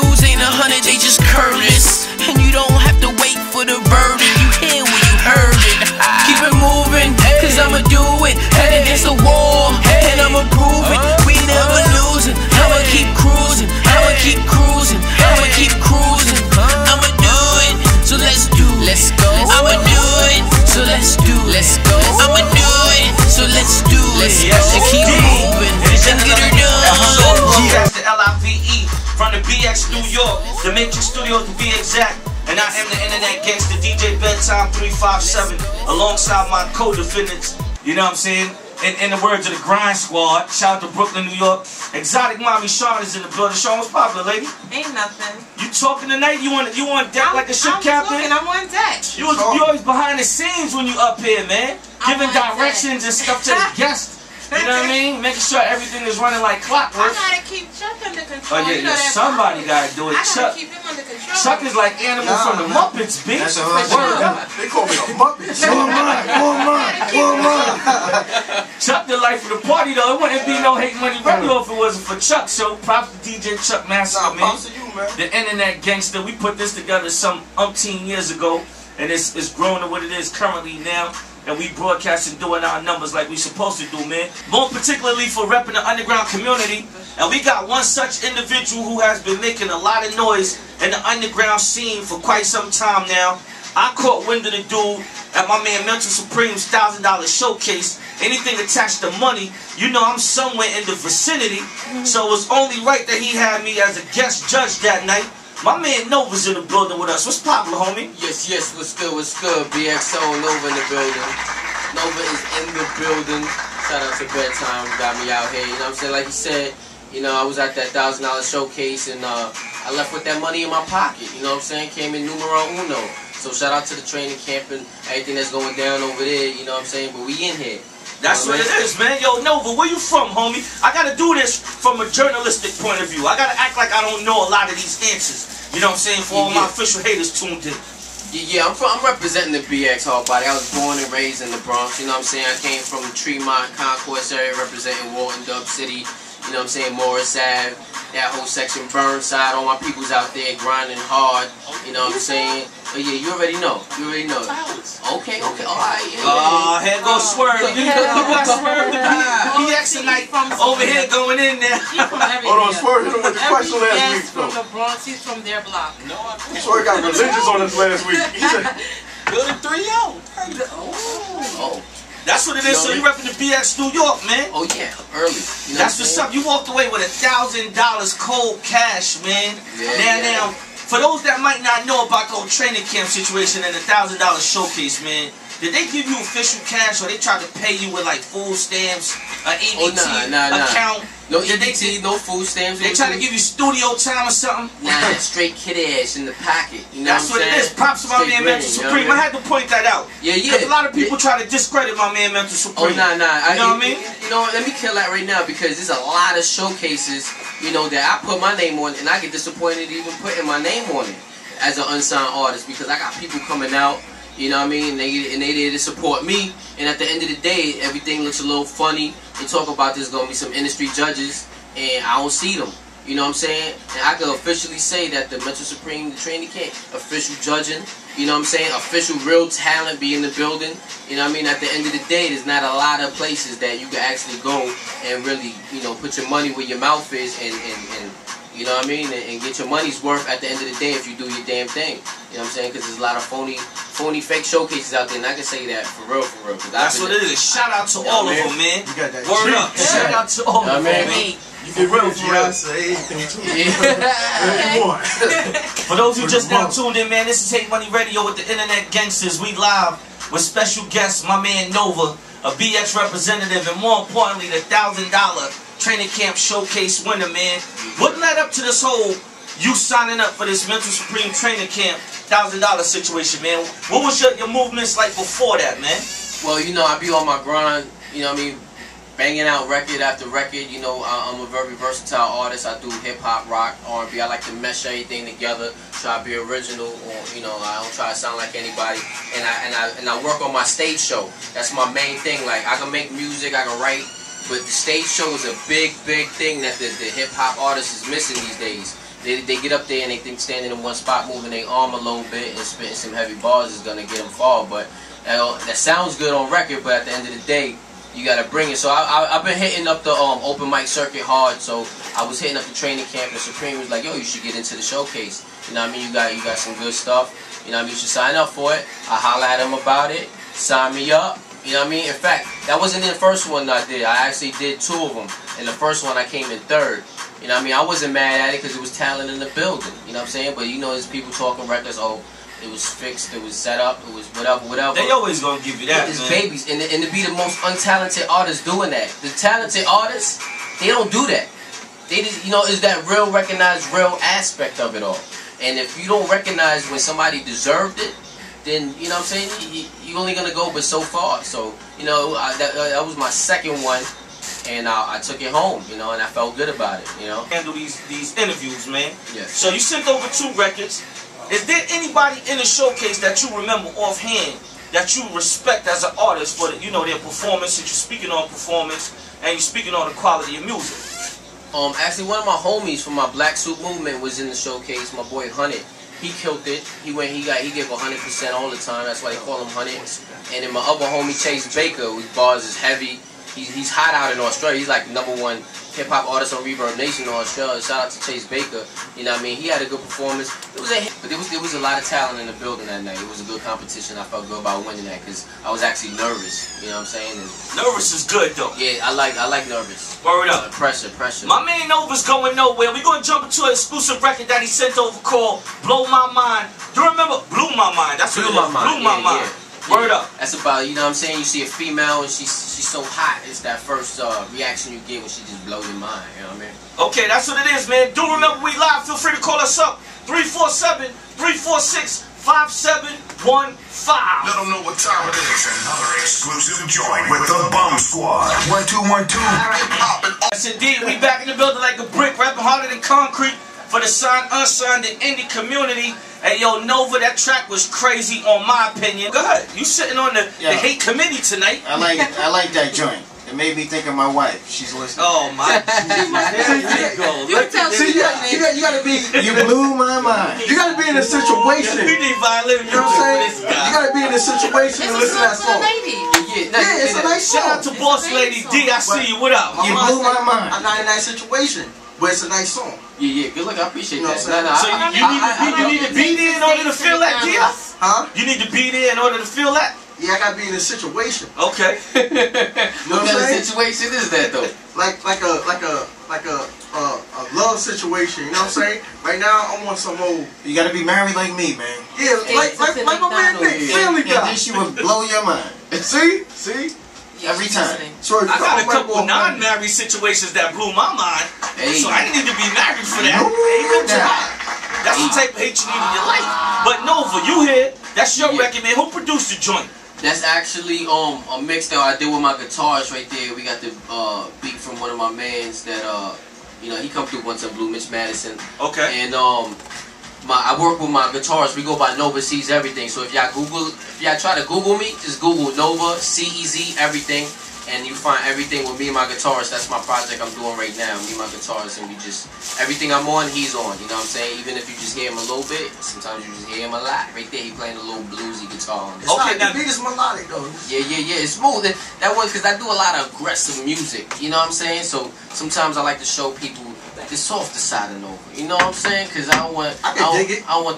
dudes ain't 100, they just cureless. And you don't have to wait for the verdict. You hear when you heard it. Keep it moving, cause I'ma do it. Head against the wall, and I'ma prove it. We never losing. I'ma keep cruising. I'ma keep cruising. I'ma keep cruising. I'ma do it. So let's do it. Let's go. I'ma do it. So let's do it. Let's go. I'ma do it. So let's do it. And keep moving and get it done. That's the LIVE from the BX New York, the Matrix Studios to be exact. And I am the internet gangster DJ Bedtyme 357 alongside my co-defendants. You know what I'm saying? In the words of the Grind Squad, shout out to Brooklyn, New York. Exotic Mommy Sean is in the building. Sean, what's popular, lady? Ain't nothing. You talking tonight? You on deck like a ship captain? I'm on deck. You always behind the scenes when you up here, man. Giving directions and stuff to the guests. You know what I mean? Making sure everything is running like clockwork. I gotta keep Chuck under control. Oh yeah, somebody gotta do it. I gotta keep him under control. Chuck is like Animal from the Muppets, bitch. They call me a Muppet. Chuck the life of the party though. It wouldn't be no Hate Money Radio if it wasn't for Chuck. So props to DJ Chuck Massacre, man. The internet gangster. We put this together some umpteen years ago, and it's grown to what it is currently now. And we broadcasting doing our numbers like we supposed to do, man. More particularly for repping the underground community. And we got one such individual who has been making a lot of noise in the underground scene for quite some time now. I caught wind of the dude at my man Mental Supreme's $1,000 showcase. Anything attached to money, you know I'm somewhere in the vicinity. So it was only right that he had me as a guest judge that night. My man Nova's in the building with us. What's popular, homie? Yes, what's good, BXO, Nova in the building. Nova is in the building. Shout out to Bedtyme, got me out here. You know what I'm saying? Like he said, you know, I was at that $1,000 showcase and I left with that money in my pocket. You know what I'm saying? Came in numero uno. So shout out to the training camp and everything that's going down over there. You know what I'm saying? But we in here. That's what it is, man. Yo, Nova, where you from, homie? I gotta do this from a journalistic point of view. I gotta act like I don't know a lot of these answers. You know what I'm saying? For all my official haters tuned in. Yeah, I'm representing the BX hard body. I was born and raised in the Bronx. You know what I'm saying? I came from the Tremont Concourse area, representing Walton, Dub City. You know what I'm saying? Morris Ave, that whole section, Burnside. All my people's out there grinding hard. You know what I'm saying? But yeah, you already know. Okay. All right. Yeah. Here goes Swerve. You got Swerve the BX tonight over here going in there. Hold on, Swerve hit him with the question last week. From the Bronx, he's from their block. No, Swerve got religious on us last week. He said, building 3-0. Oh. That's what it is. So you repping the BX New York, man. Oh yeah, early. You know that's what's up. You walked away with $1,000 cold cash, man. Now, for those that might not know about the whole training camp situation and the $1,000 showcase, man, did they give you official cash or they tried to pay you with like food stamps, an EBT account? No EBT, no food stamps. They trying to give you studio time or something? Nah, straight kid ass in the pocket. You know that's what it is. Props to my man Mental Supreme. I had to point that out. Yeah. Because a lot of people try to discredit my man Mental Supreme. Oh, nah. You know what I mean? You know what? Let me kill that right now because there's a lot of showcases, you know, that I put my name on and I get disappointed even putting my name on it as an unsigned artist because I got people coming out. You know what I mean? They there to support me, and at the end of the day, everything looks a little funny. They talk about there's gonna be some industry judges, and I don't see them. You know what I'm saying? And I can officially say that the Mental Supreme, the training camp, official judging. You know what I'm saying? Official real talent be in the building. You know what I mean? At the end of the day, there's not a lot of places that you can actually go and really, you know, put your money where your mouth is and you know what I mean? And get your money's worth at the end of the day if you do your damn thing. You know what I'm saying? Because there's a lot of phony fake showcases out there, and I can say that for real. That's what it is. Shout out to all of them, man. You got that. Word up. Shout out to all of them, man. You did real for real. For those who just now tuned in, man, this is Hate Money Radio with the Internet Gangsters. We live with special guests, my man Nova, a BX representative, and more importantly, the $1,000 training camp showcase winner, man. What led up to this whole you signing up for this Mental Supreme training camp $1,000 situation, man? What was your movements like before that, man? Well, you know, I be on my grind, you know what I mean, banging out record after record. You know, I'm a very versatile artist. I do hip-hop, rock, R&B. I like to mesh everything together, try to be original, or, you know, I don't try to sound like anybody. And I work on my stage show. That's my main thing. Like, I can make music, I can write, but the stage show is a big thing that the hip-hop artist is missing these days. they get up there and they think standing in one spot, moving their arm a little bit and spitting some heavy bars is gonna get them far. But that sounds good on record, but at the end of the day, you gotta bring it. So I've been hitting up the open mic circuit hard. So I was hitting up the training camp, and Supreme was like, "Yo, you should get into the showcase. You know what I mean? You got some good stuff. You know what I mean? You should sign up for it." I holla at him about it. Sign me up. You know what I mean? In fact, that wasn't the first one I did. I actually did 2 of them. And the first one I came in 3rd. You know what I mean? I wasn't mad at it because it was talent in the building. You know what I'm saying? But you know, there's people talking records. Oh, it was fixed. It was set up. It was whatever. They always gonna give you that, it's man. babies, and to be the most untalented artists doing that. The talented artists, they don't do that. They just, you know, is that real recognized, real aspect of it all. And if you don't recognize when somebody deserved it, then, you know what I'm saying, you're only going to go but so far. So, you know, that was my 2nd one, and I took it home, you know, and I felt good about it, you know. Handle these interviews, man. Yes. So you sent over 2 records. Is there anybody in the showcase that you remember offhand that you respect as an artist for the, you know, their performance, that you're speaking on performance, and you're speaking on the quality of music? Actually, one of my homies from my Black Suit movement was in the showcase. My boy Hunted, he killed it. He gave 100% all the time. That's why they call him Hunted. And then my other homie Chase Baker, whose bars is heavy. He's hot out in Australia. He's like #1 hip hop artist on Reverb Nation in Australia. Shout out to Chase Baker. You know what I mean? He had a good performance. It was a hit, but there was a lot of talent in the building that night. It was a good competition. I felt good about winning that because I was actually nervous. You know what I'm saying? And Nervous is good though. yeah, I like nervous. Word up. Pressure. My man Nova's going nowhere. We're gonna jump into an exclusive record that he sent over called "Blow My Mind." Do you remember "Blew My Mind"? That's what it is. Blew My Mind. Word up. That's about, you know what I'm saying, you see a female and she's so hot. It's that first reaction you get when she just blows your mind, you know what I mean? Okay, that's what it is, man. Do remember we live. Feel free to call us up. 347-346-5715. Let them know what time it is. Another exclusive joint with the Bomb Squad. 1212. Yes, indeed. We back in the building like a brick, rapping harder than concrete for the signed, unsigned, and indie community. Hey, yo, Nova, that track was crazy, on my opinion. Go ahead. You sitting on the hate committee tonight. I like that joint. It made me think of my wife. She's listening. Oh my! There you go. See, you gotta be. You blew my mind. You gotta be in a situation. We need violin. You know what I'm saying? You gotta be in a situation to listen to that song. Yeah, it's a nice song. Shout out to Boss Lady D. I see you. What up? You blew my mind. I'm not in that situation, but it's a nice song. Yeah, good luck. I appreciate that. So you need to be there in order to feel that, D? Huh? You need to be there in order to feel that? Yeah, I gotta be in a situation. Okay. You know What what kind I'm of saying? situation is that though? Like a love situation. You know what I'm saying? Right now, I want some old. You gotta be married like me, man. Yeah, like my man Nick, Family And Guy. then she would blow your mind. See? Every time. So I got a couple non-married situations that blew my mind, so I didn't need to be married for that. Amen to that. That's the type of hate you need in your life. But Nova, you here? That's your record, man. Who produced the joint? That's actually a mix that I did with my guitars right there. We got the beat from one of my mans that you know, he come through once in Blue, Mitch Madison. Okay. And I work with my guitars. We go by Nova Sees Everything. So if y'all try to Google me, just Google Nova CEZ Everything, and you find everything with me and my guitars. That's my project I'm doing right now. Me and my guitars, and we just everything I'm on, he's on. You know what I'm saying? Even if you just hear him a little bit, sometimes you just hear him a lot. Right there, he playing a little bluesy guitar. It's okay, now the beat is melodic though. Yeah, it's smooth. And that one, because I do a lot of aggressive music. You know what I'm saying? So sometimes I like to show people the softer side of Nova. You know what I'm saying? Because I don't want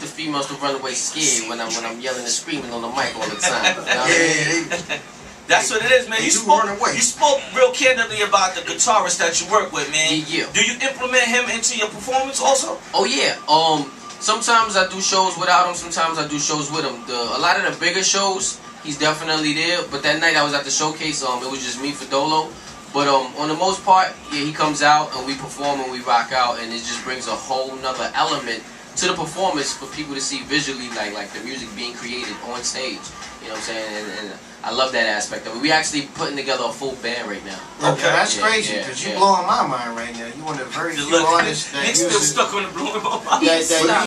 the females to run away scared when I'm yelling and screaming on the mic all the time. You know what I mean? That's what it is, man. You spoke real candidly about the guitarist that you work with, man. Yeah. Do you implement him into your performance also? Oh yeah. Sometimes I do shows without him. Sometimes I do shows with him. A lot of the bigger shows, he's definitely there. But that night I was at the showcase. It was just me for Dolo. But on the most part, yeah, he comes out and we perform and we rock out, and it just brings a whole nother element to the performance for people to see visually, like the music being created on stage. You know what I'm saying? And I love that aspect of it. We actually putting together a full band right now. Okay, that's crazy, because you're blowing my mind right now. You're one of the very few artists that Nick's still stuck on the blowing my mind.